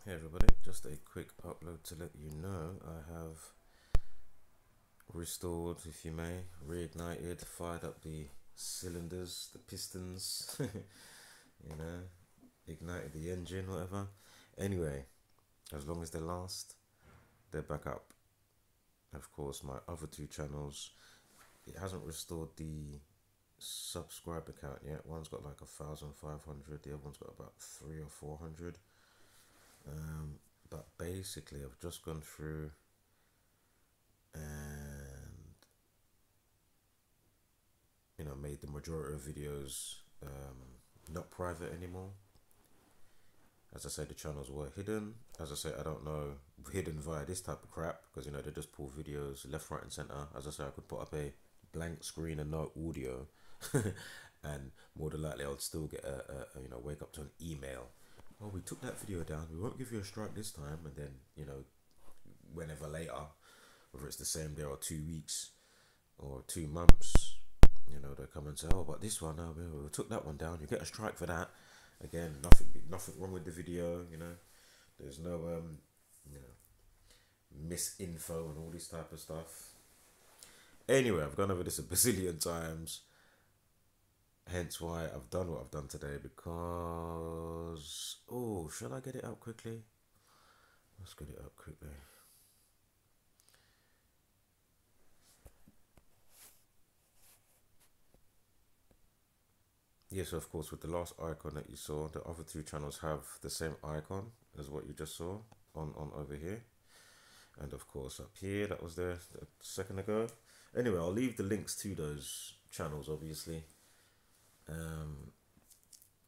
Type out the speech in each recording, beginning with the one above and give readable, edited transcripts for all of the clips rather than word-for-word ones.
Hey everybody, just a quick upload to let you know I have restored, if you may, reignited, fired up the cylinders, the pistons, you know, ignited the engine, whatever. Anyway, as long as they last, they're back up. Of course, my other two channels, it hasn't restored the subscriber count yet. One's got like 1,500, the other one's got about 300 or 400. But basically, I've just gone through and made the majority of videos not private anymore. As I say, the channels were hidden. As I say, I don't know, hidden via this type of crap, because they just pull videos left, right, and center. As I say, I could put up a blank screen and no audio, and more than likely, I would still get a wake up to an email. Oh, we took that video down. We won't give you a strike this time, and then whenever later, whether it's the same day or 2 weeks or 2 months, they come and say, oh, but this one, we took that one down. You get a strike for that. Again, nothing wrong with the video. There's no misinfo and all this type of stuff. Anyway, I've gone over this a bazillion times. Hence why I've done what I've done today, because should I get it up quickly? Let's get it up quickly. Yes, of course, with the last icon that you saw, the other two channels have the same icon as what you just saw on over here. And of course up here, that was there a second ago. Anyway, I'll leave the links to those channels, obviously,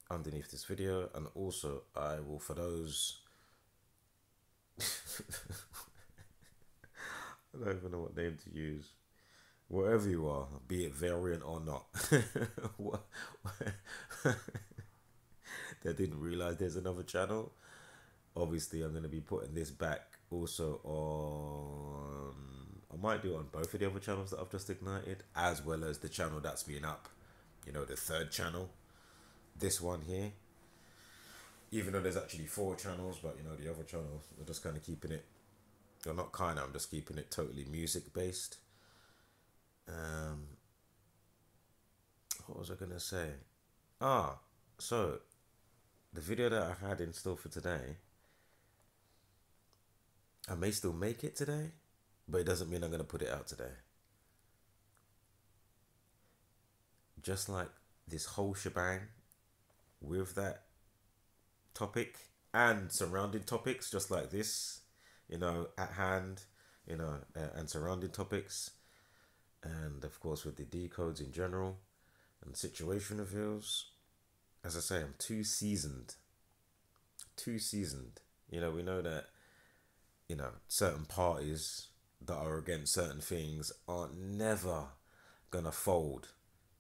underneath this video. And also, I will, for those... I don't even know what name to use. Wherever you are, be it variant or not. They didn't realize there's another channel. Obviously, I'm going to be putting this back also on... I might do it on both of the other channels that I've just ignited, as well as the channel that's been up. The third channel. This one here. Even though there's actually 4 channels, but the other channel, we're just kind of keeping it... Well, not kind of, I'm just keeping it totally music based. What was I gonna say? So the video that I had in store for today, I may still make it today, but it doesn't mean I'm gonna put it out today. Just like this whole shebang with that topic and surrounding topics, just like this, at hand, and surrounding topics. And of course with the decodes in general and situation reveals, as I say, I'm too seasoned. We know that certain parties that are against certain things are never gonna fold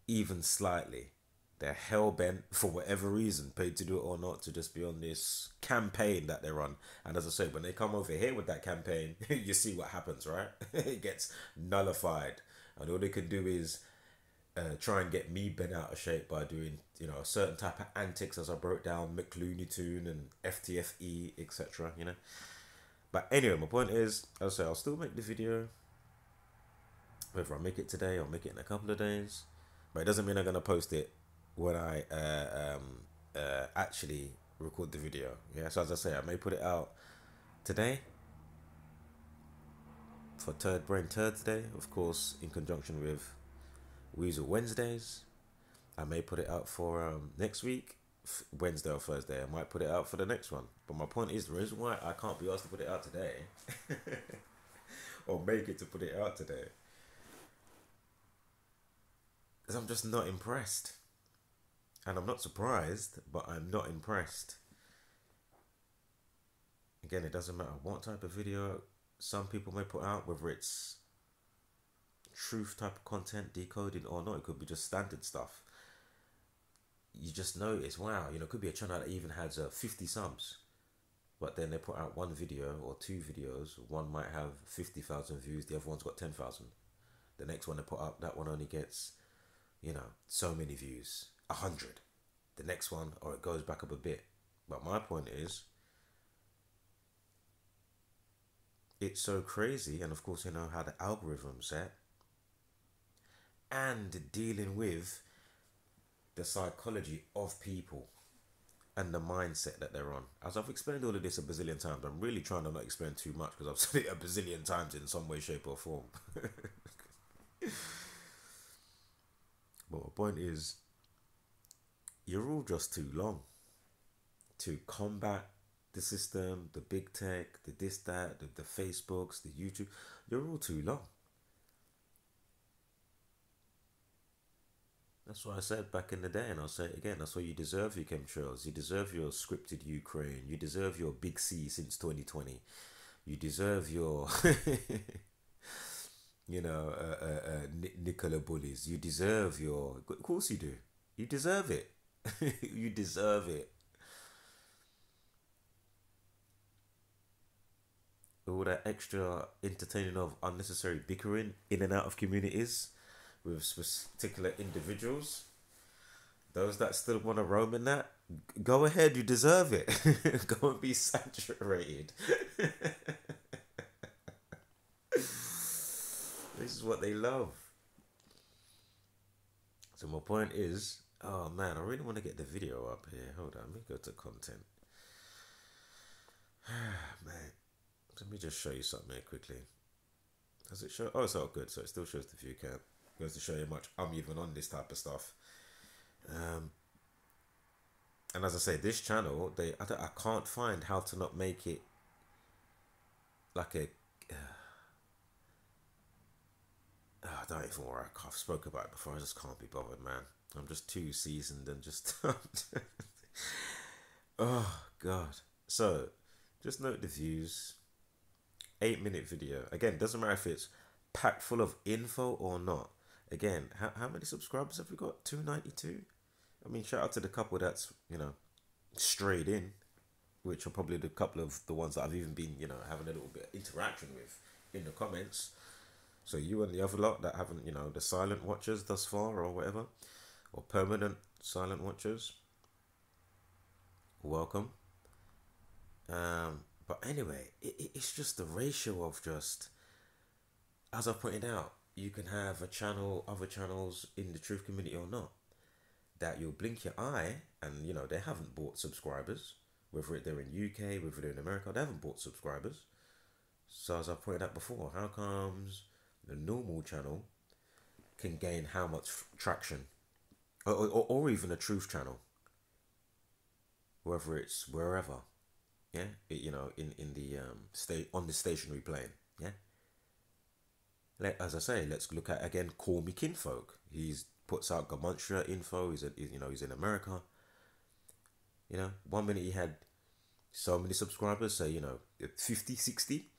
even slightly. They're hell-bent, for whatever reason, paid to do it or not, to just be on this campaign that they're on. And as I say, when they come over here with that campaign, you see what happens, right? It gets nullified. And all they can do is try and get me bent out of shape by doing, a certain type of antics, as I broke down, McLooney Tune and FTFE, etc., But anyway, my point is, as I say, I'll still make the video. Whether I make it today or make it in a couple of days. But it doesn't mean I'm going to post it when I actually record the video. Yeah, so as I say, I may put it out today for Third Brain Thursday, of course, in conjunction with Weasel Wednesdays. I may put it out for next week, Wednesday or Thursday. I might put it out for the next one. But my point is, the reason why I can't be asked to put it out today or make it to put it out today is I'm just not impressed. And I'm not surprised, but I'm not impressed. Again, it doesn't matter what type of video some people may put out, whether it's truth type of content, decoding or not. It could be just standard stuff. You just notice, wow, it could be a channel that even has 50 subs, but then they put out one video or 2 videos. One might have 50,000 views, the other one's got 10,000. The next one they put up, that one only gets so many views, 100. The next one, or it goes back up a bit. But my point is, it's so crazy. And of course, you know how the algorithm's set, and dealing with the psychology of people and the mindset that they're on. As I've explained all of this a bazillion times, I'm really trying to not explain too much because I've said it a bazillion times in some way, shape, or form. But the point is, you're all just too long to combat the system, the big tech, the this, that, the Facebooks, the YouTube. You're all too long. That's what I said back in the day, and I'll say it again. That's why you deserve your chemtrails. You deserve your scripted Ukraine. You deserve your big C since 2020. You deserve your, Nicola bullies. You deserve your. Of course you do. You deserve it. You deserve it. All that extra entertaining of unnecessary bickering in and out of communities with particular individuals. Those that still want to roam in that, go ahead, you deserve it. Go and be saturated. This is what they love. So my point is, oh man, I really want to get the video up here. Hold on, let me go to content. Man, let me just show you something here quickly. Does it show? Oh, it's all good. So it still shows the view count. Goes to show you how much I'm even on this type of stuff. And as I say, this channel, I can't find how to not make it like a. I don't even worry. I've spoke about it before. I just can't be bothered, man. I'm just too seasoned and just. Oh God. So, just note the views. 8-minute video. Again, doesn't matter if it's packed full of info or not. Again, how many subscribers have we got? 292. I mean, shout out to the couple that's strayed in, which are probably the couple of the ones that I've even been having a little bit of interaction with in the comments. So you and the other lot that haven't the silent watchers thus far or whatever, or permanent silent watchers, welcome. But anyway, it's just the ratio of just, as I pointed out, you can have a channel, other channels in the truth community or not, that you'll blink your eye and they haven't bought subscribers, whether they're in UK, whether they're in America, they haven't bought subscribers. So as I pointed out before, how comes the normal channel can gain how much traction, or even a truth channel, whether it's wherever, yeah, in the state on the stationary plane, yeah. As I say, let's look at again. Call me kinfolk. He's puts out Gamuntra info. He's in America. 1 minute he had so many subscribers, say 50, 60.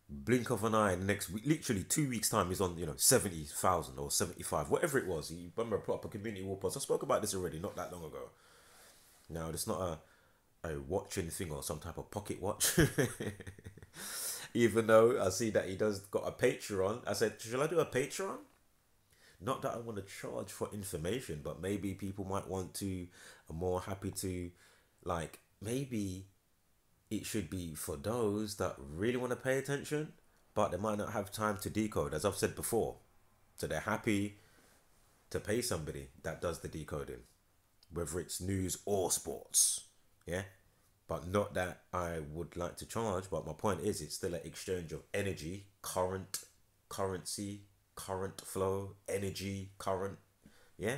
Blink of an eye, the next week, literally 2 weeks time, he's on 70,000 or 75, whatever it was. He remember put up a community war post. I spoke about this already, not that long ago. Now it's not a watching thing or some type of pocket watch. Even though I see that he does got a Patreon, I said, shall I do a Patreon? Not that I want to charge for information, but maybe people might want to, are more happy to, like, maybe it should be for those that really want to pay attention, but they might not have time to decode, as I've said before. So they're happy to pay somebody that does the decoding, whether it's news or sports. Yeah. But not that I would like to charge, but my point is it's still an exchange of energy, currency, current flow, energy, current. Yeah.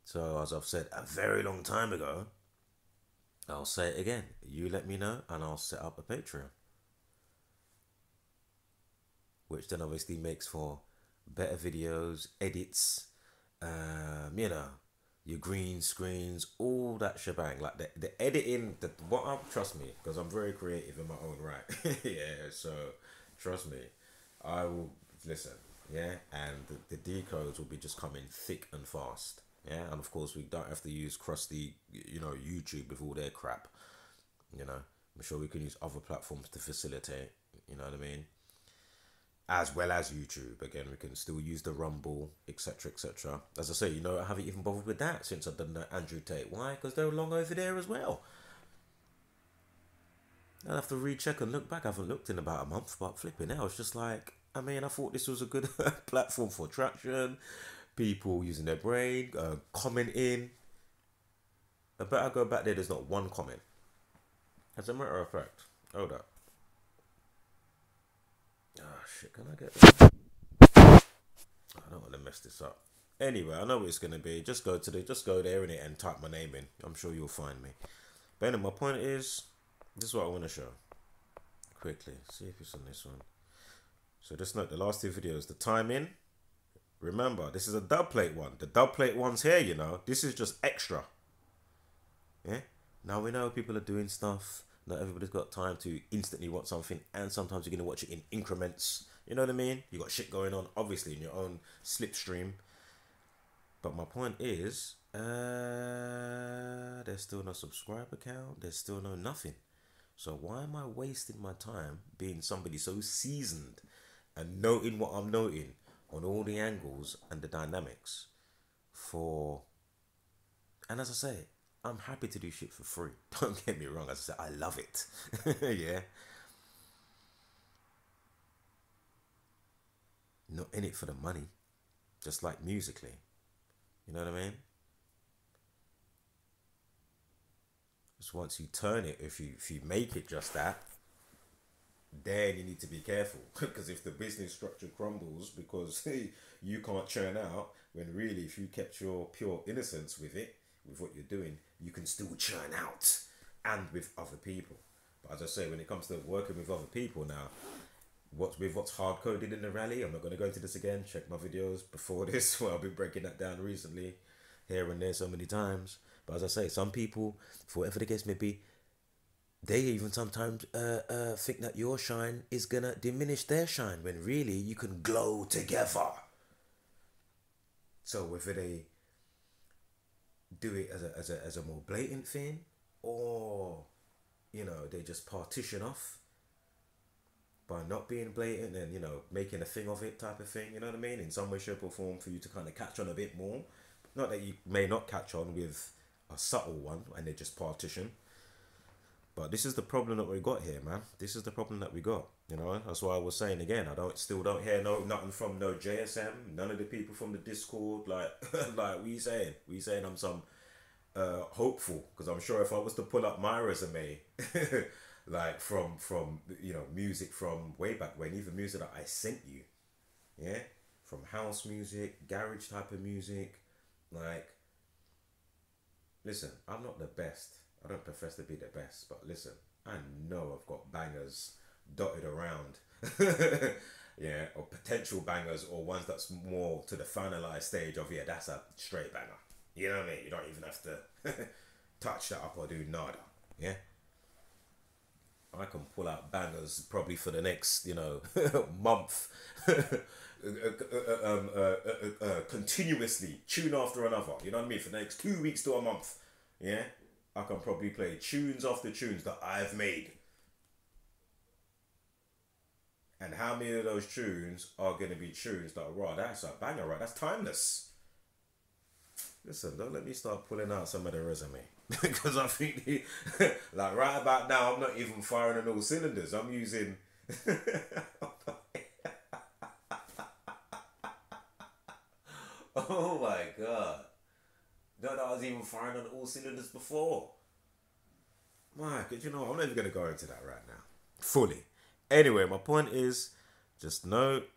So as I've said a very long time ago, I'll say it again. You let me know and I'll set up a Patreon. Which then obviously makes for better videos, edits, your green screens, all that shebang. Like the editing, trust me, because I'm very creative in my own right. Yeah, so trust me, I will listen. Yeah, and the decodes will be just coming thick and fast. Yeah, and of course we don't have to use crusty, YouTube with all their crap. I'm sure we can use other platforms to facilitate. You know what I mean? As well as YouTube. Again, we can still use the Rumble, etc., etc. As I say, I haven't even bothered with that since I've done the Andrew Tate. Why? Because they're long over there as well. I'll have to recheck and look back. I haven't looked in about a month, but flipping out, it's just like, I mean, I thought this was a good platform for traction, people using their brain, commenting. I bet I go back there, there's not one comment. As a matter of fact, hold up. Ah, shit, can I get this? I don't want to mess this up. Anyway, I know what it's gonna be. Just go there in it and type my name in. I'm sure you'll find me. But anyway, my point is, this is what I want to show. Quickly, see if it's on this one. So just note the last two videos, the timing. Remember, this is a dub plate one. The dub plate one's here, you know. This is just extra. Yeah. Now we know people are doing stuff. Not everybody's got time to instantly watch something, and sometimes you're gonna watch it in increments. You know what I mean? You got shit going on, obviously, in your own slipstream. But my point is, there's still no subscriber count. There's still no nothing. So why am I wasting my time being somebody so seasoned and noting what I'm noting on all the angles and the dynamics for... And as I say, I'm happy to do shit for free. Don't get me wrong. As I say, I love it. Yeah. Not in it for the money. Just like musically. You know what I mean? Just once you turn it, if you make it just that, then you need to be careful. Because if the business structure crumbles because you can't churn out, when really if you kept your pure innocence with it, with what you're doing, you can still churn out, and with other people. But as I say, when it comes to working with other people now, what's hard coded in the rally, I'm not going to go into this again. Check my videos before this. Well, I've been breaking that down recently, here and there, so many times. But as I say, some people, for whatever the case may be, they even sometimes think that your shine is gonna diminish their shine, when really you can glow together. So whether they do it as a more blatant thing, or you know, they just partition off by not being blatant and, you know, making a thing of it, type of thing, you know what I mean, in some way, shape or form, for you to kind of catch on a bit more. Not that you may not catch on with a subtle one and they just partition, but this is the problem that we got here, man. This is the problem that we got, you know. That's why I was saying again, I still don't hear nothing from no JSM, none of the people from the Discord, like like we saying I'm some hopeful, because I'm sure if I was to pull up my resume like from you know, music from way back when, even music that I sent you, yeah, from house music, garage type of music, like, listen, I'm not the best, I don't profess to be the best, but listen, I know I've got bangers dotted around. Yeah, or potential bangers, or ones that's more to the finalized stage of, yeah, that's a straight banger. You know what I mean? You don't even have to touch that up or do nada. Yeah? I can pull out bangers probably for the next, you know, month. Continuously, tune after another. You know what I mean? For the next 2 weeks to a month. Yeah? I can probably play tunes after tunes that I've made. And how many of those tunes are going to be tunes that are raw? That's a banger, right? That's timeless. Listen, don't let me start pulling out some of the resume. Because I think, like right about now, I'm not even firing on all cylinders. I'm using... Oh my God. No, I was even firing on all cylinders before. My God, you know, I'm not even going to go into that right now. Fully. Anyway, my point is, just note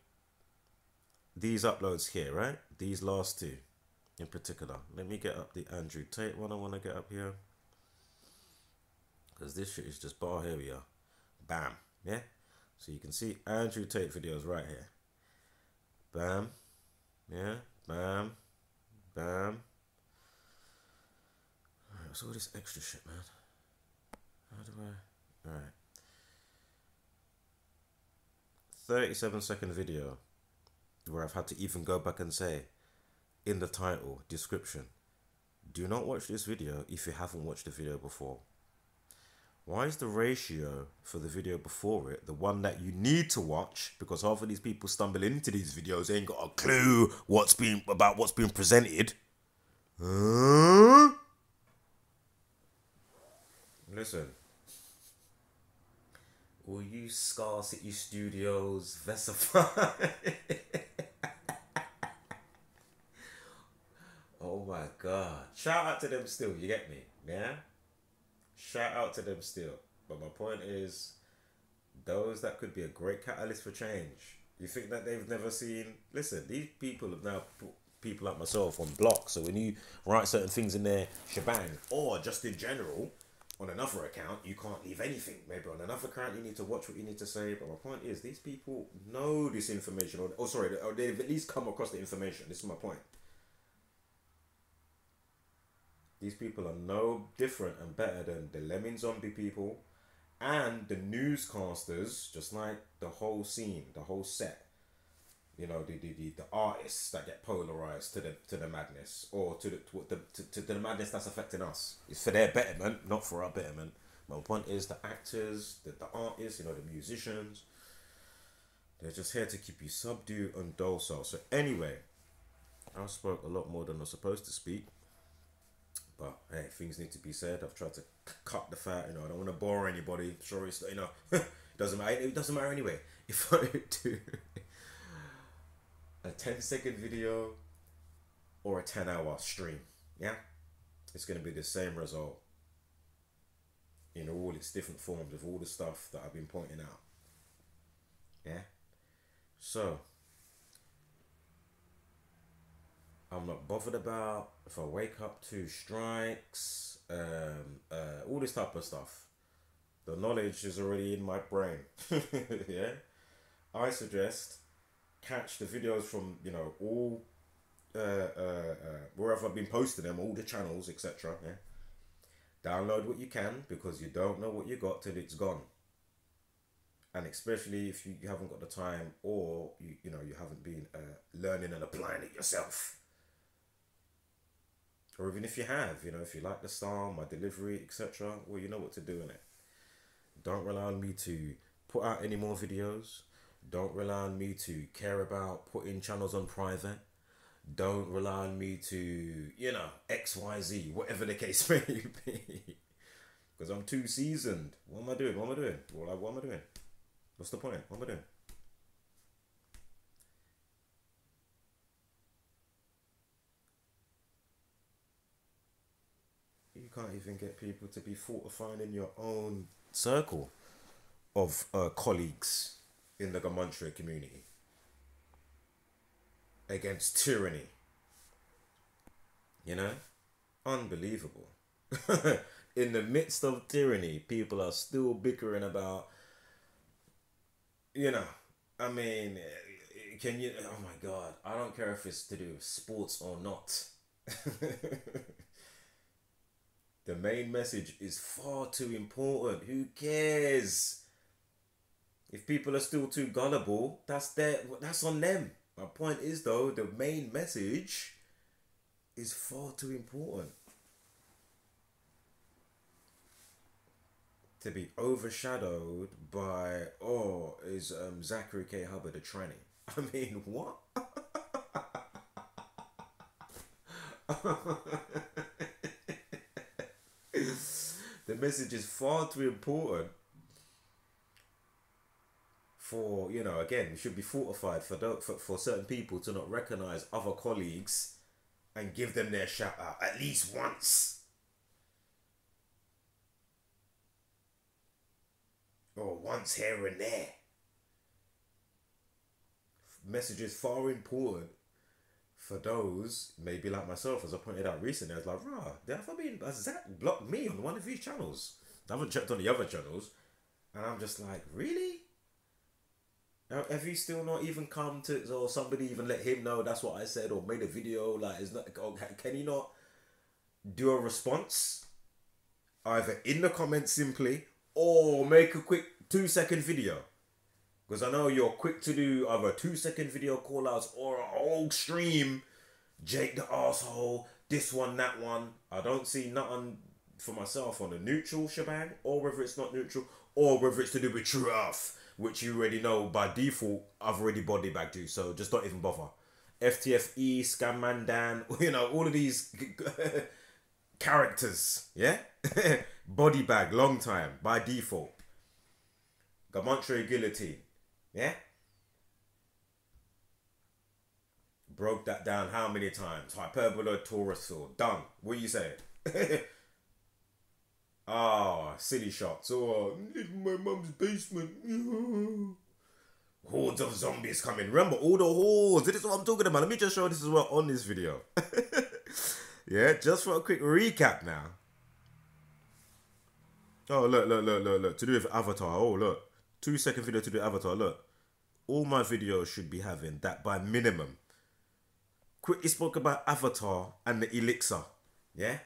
these uploads here, right? These last two in particular. Let me get up the Andrew Tate one I want to get up here. Because this shit is just bar. Here we are. Bam. Yeah? So you can see Andrew Tate videos right here. Bam. Yeah? Bam. Bam. Alright, what's all this extra shit, man? How do I... Alright. 37-second video where I've had to even go back and say in the title, description, do not watch this video if you haven't watched the video before. Why is the ratio for the video before it the one that you need to watch? Because half of these people stumble into these videos ain't got a clue what's been presented. Huh? Listen. Will you Scar City Studios Vesify? Oh my god. Shout out to them still, you get me? Yeah? Shout out to them still. But my point is, those that could be a great catalyst for change. You think that they've never seen? Listen, these people have now put people like myself on block. So when you write certain things in their shebang, or just in general, on another account, you can't leave anything. Maybe on another account, you need to watch what you need to say. But my point is, these people know this information, or sorry, or they've at least come across the information. This is my point. These people are no different and better than the lemming zombie people and the newscasters, just like the whole scene, the whole set. You know, the artists that get polarized to the madness, or to the madness that's affecting us. It's for their betterment, not for our betterment. My point is, the actors, the artists, you know, the musicians, they're just here to keep you subdued and docile. So anyway, I spoke a lot more than I was supposed to speak. But hey, things need to be said. I've tried to cut the fat. You know, I don't want to bore anybody. Sure, it's, you know, doesn't matter. It doesn't matter anyway. If I do a 10-second video or a 10-hour stream, yeah, it's gonna be the same result in all its different forms with all the stuff that I've been pointing out. Yeah. So I'm not bothered about if I wake up to strikes, all this type of stuff. The knowledge is already in my brain. Yeah. I suggest catch the videos from, you know, all wherever I've been posting them, all the channels, etc. Yeah. Download what you can, because you don't know what you got till it's gone. And especially if you haven't got the time, or you know, you haven't been learning and applying it yourself. Or even if you have, you know, if you like the style, my delivery, etc., well, you know what to do in it. Don't rely on me to put out any more videos. Don't rely on me to care about putting channels on private. Don't rely on me to, you know, XYZ, whatever the case may be. Because I'm too seasoned. What am I doing? What am I doing? What am I doing? What's the point? What am I doing? You can't even get people to be fortifying in your own circle of colleagues in the Gamantra community against tyranny. You know? Unbelievable. In the midst of tyranny, people are still bickering about, you know, I mean, can you, oh my God, I don't care if it's to do with sports or not. The main message is far too important. Who cares? If people are still too gullible, that's on them. My point is, though, the main message is far too important to be overshadowed by, oh, is Zachary K. Hubbard a tranny? I mean, what? The message is far too important for, you know, again, it should be fortified for certain people to not recognize other colleagues and give them their shout out at least once. Or once here and there. Message is far important for those, maybe like myself, as I pointed out recently. I was like, rah, has Zach blocked me on one of these channels? I haven't checked on the other channels. And I'm just like, really? Now, have you still not even come to, or somebody even let him know that's what I said, or made a video? Like, is not, can you not do a response? Either in the comments simply, or make a quick 2-second video. Because I know you're quick to do either a 2-second video call outs or a whole stream. Jake the asshole, this one, that one. I don't see nothing for myself on the neutral shebang, or whether it's not neutral, or whether it's to do with True Earth, which you already know by default I've already body bagged you, so just don't even bother. FTFE, Scam Man Dan, you know, all of these characters, yeah? Body bag, long time, by default. Gamontre guillotine. Yeah? Broke that down how many times? Hyperbola torus field. Done. What you say? Ah, silly shots. Oh, in my mum's basement. Hordes of zombies coming. Remember, all the hordes. This is what I'm talking about. Let me just show this as well on this video. Yeah, just for a quick recap now. Oh, look. To do with Avatar. Oh, look. 2-second video to do Avatar. Look. All my videos should be having that by minimum. Quickly spoke about Avatar and the elixir. Yeah?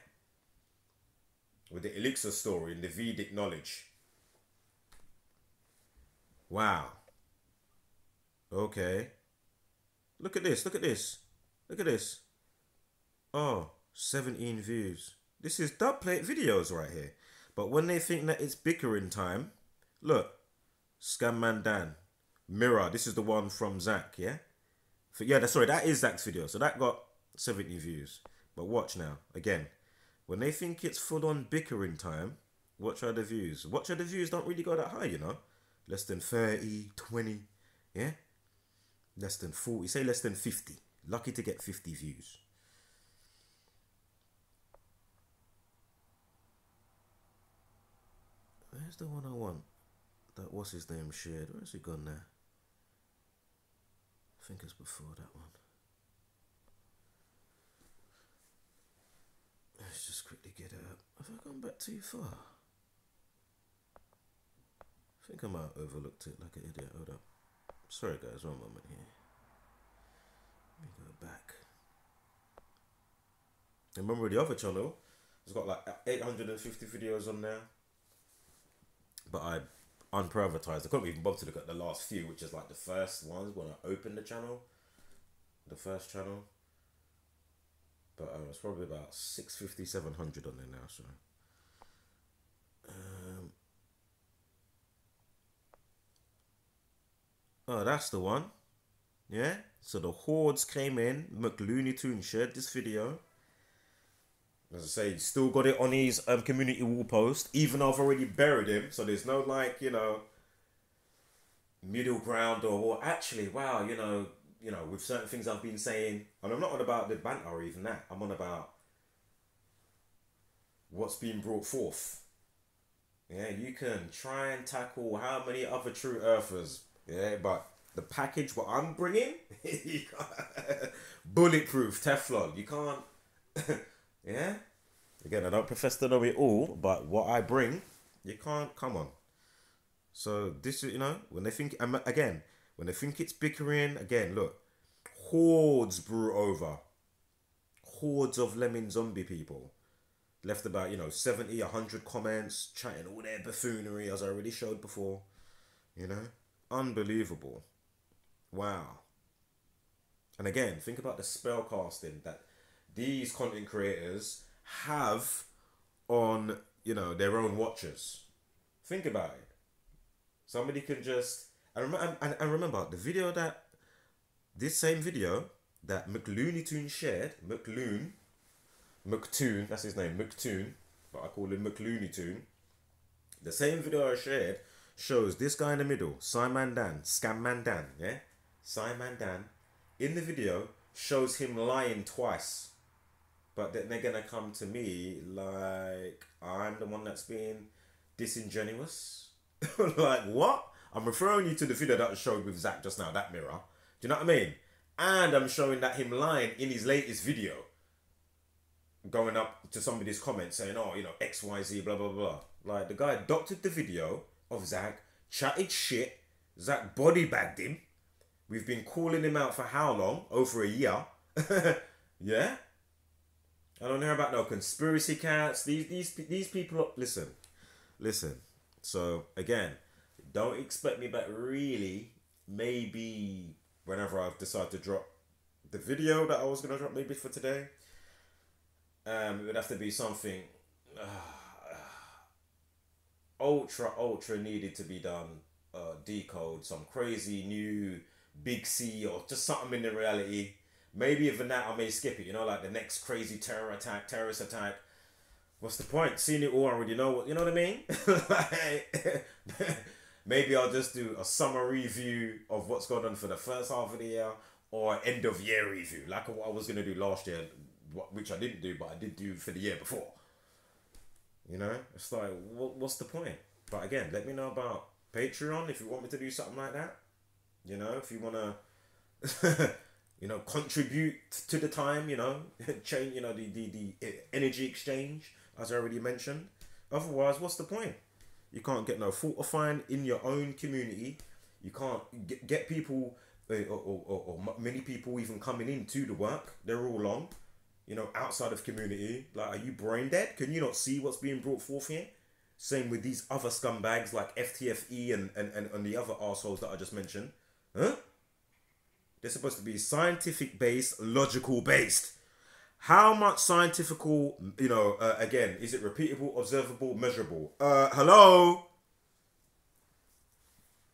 With the elixir story in the Vedic knowledge. Wow. Okay. Look at this. Look at this. Look at this. Oh, 17 views. This is dubplate videos right here. But when they think that it's bickering time, look. Scam Man Dan. Mirror. This is the one from Zach, yeah? Yeah, sorry, that is Zach's video. So that got 70 views. But watch now. Again, when they think it's full-on bickering time, watch how the views. Watch how the views don't really go that high, you know? Less than 30, 20, yeah? Less than 40. Say less than 50. Lucky to get 50 views. Where's the one I want? That what's his name shared. Where's he gone now? I think it's before that one. Let's just quickly get it up. Have I gone back too far? I think I might have overlooked it like an idiot. Hold up. Sorry guys, one moment here. Let me go back. And remember the other channel? It's got like 850 videos on there. But I unprivatized. I couldn't even bother to look at the last few, which is like the first ones when I opened the channel. The first channel. But it's probably about 650, 700 on there now, so. Oh, that's the one. Yeah? So the hordes came in. McLooney Toon shared this video. As I say, still got it on his community wall post, even though I've already buried him. So there's no, like, you know, middle ground or actually, wow, you know, with certain things I've been saying, and I'm not on about the banter or even that. I'm on about what's being brought forth. Yeah, you can try and tackle how many other true earthers. Yeah, but the package, what I'm bringing, you can't, bulletproof Teflon. You can't. Yeah? Again, I don't profess to know it all, but what I bring, you can't, come on. So this is, you know, when they think, again, when they think it's bickering, again, look, hordes brew over. Hordes of lemon zombie people. Left about, 70, 100 comments, chatting all their buffoonery, as I already showed before. Unbelievable. Wow. And again, think about the spell casting that these content creators have on, their own watchers. Think about it. Somebody can just... And remember, the video that... This same video that McLooney Toon shared, McToon, that's his name, McToon, but I call him McLooney Toon. The same video I shared shows this guy in the middle, Simon Dan, Scam Man Dan, yeah? Simon Dan, in the video, shows him lying twice. But then they're going to come to me like I'm the one that's being disingenuous. Like, what? I'm referring you to the video that I showed with Zach just now, that mirror. Do you know what I mean? And I'm showing that him lying in his latest video. Going up to somebody's comments saying, oh, XYZ, blah, blah, blah. Like, the guy doctored the video of Zach, chatted shit. Zach body bagged him. We've been calling him out for how long? Over a year. Yeah? I don't hear about no conspiracy cats. These people, listen. So, again, don't expect me back really, maybe whenever I've decided to drop the video that I was going to drop maybe for today. It would have to be something ultra needed to be done. Decode some crazy new big C or just something in the reality. Maybe even that I may skip it, like the next crazy terrorist attack. What's the point? Seeing it all, I already know what, you know what I mean? Like, Maybe I'll just do a summer review of what's going on for the first half of the year, or end of year review, like what I was gonna do last year, which I didn't do, but I did do for the year before. You know, it's like, what's the point? But again, let me know about Patreon if you want me to do something like that. You know, if you wanna, contribute to the time. Change. The energy exchange, as I already mentioned. Otherwise, what's the point? You can't get no fault or fine in your own community. You can't get people, or many people even coming into the work. They're all on, outside of community. Like, are you brain dead? Can you not see what's being brought forth here? Same with these other scumbags like FTFE and the other assholes that I just mentioned. Huh? They're supposed to be scientific based, logical based. How much scientifical, again, is it repeatable, observable, measurable? Hello?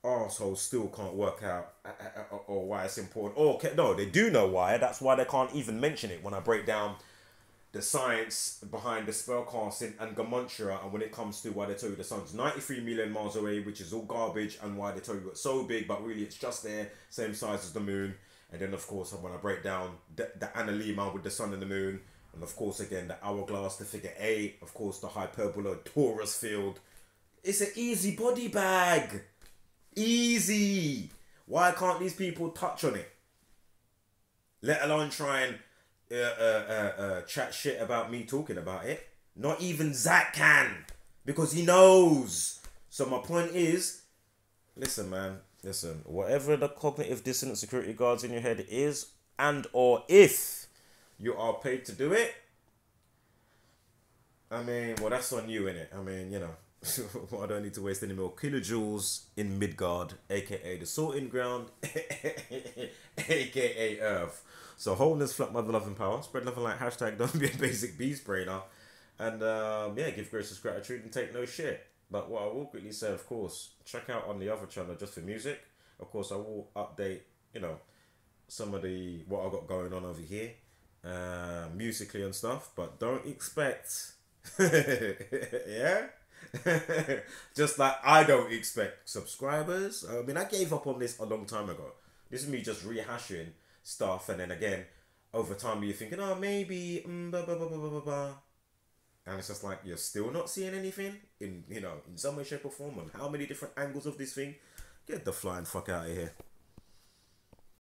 Assholes still can't work out or why it's important. Or, no, they do know why. That's why they can't even mention it when I break down the science behind the spellcasting and Gematria, and when it comes to why they tell you the sun's 93 million miles away, which is all garbage, and why they tell you it's so big, but really it's just there, same size as the moon. And then, of course, when I break down the analemma with the sun and the moon, and of course, again, the hourglass, the figure 8, of course, the hyperbola torus field. It's an easy body bag. Easy. Why can't these people touch on it? Let alone try and chat shit about me talking about it. Not even Zach can, because he knows. So my point is, listen, man. Listen, whatever the cognitive dissonance security guards in your head is, and or if you are paid to do it, I mean, well, that's on you, innit? I mean, I don't need to waste any more kilojoules in Midgard, aka the sorting ground, aka Earth. So wholeness, flat mother, love and power, spread love and light, hashtag don't be a basic beast brainer, and give gracious gratitude and take no shit. But what I will quickly say, of course, check out on the other channel just for music. Of course, I will update, some of what I got going on over here, musically and stuff. But don't expect, yeah, just like I don't expect subscribers. I mean, I gave up on this a long time ago. This is me just rehashing stuff, and then again, over time, you're thinking, oh, maybe, blah, blah, blah, blah, blah, blah. And it's just like, you're still not seeing anything in some way, shape or form, on how many different angles of this thing. Get the flying fuck out of here.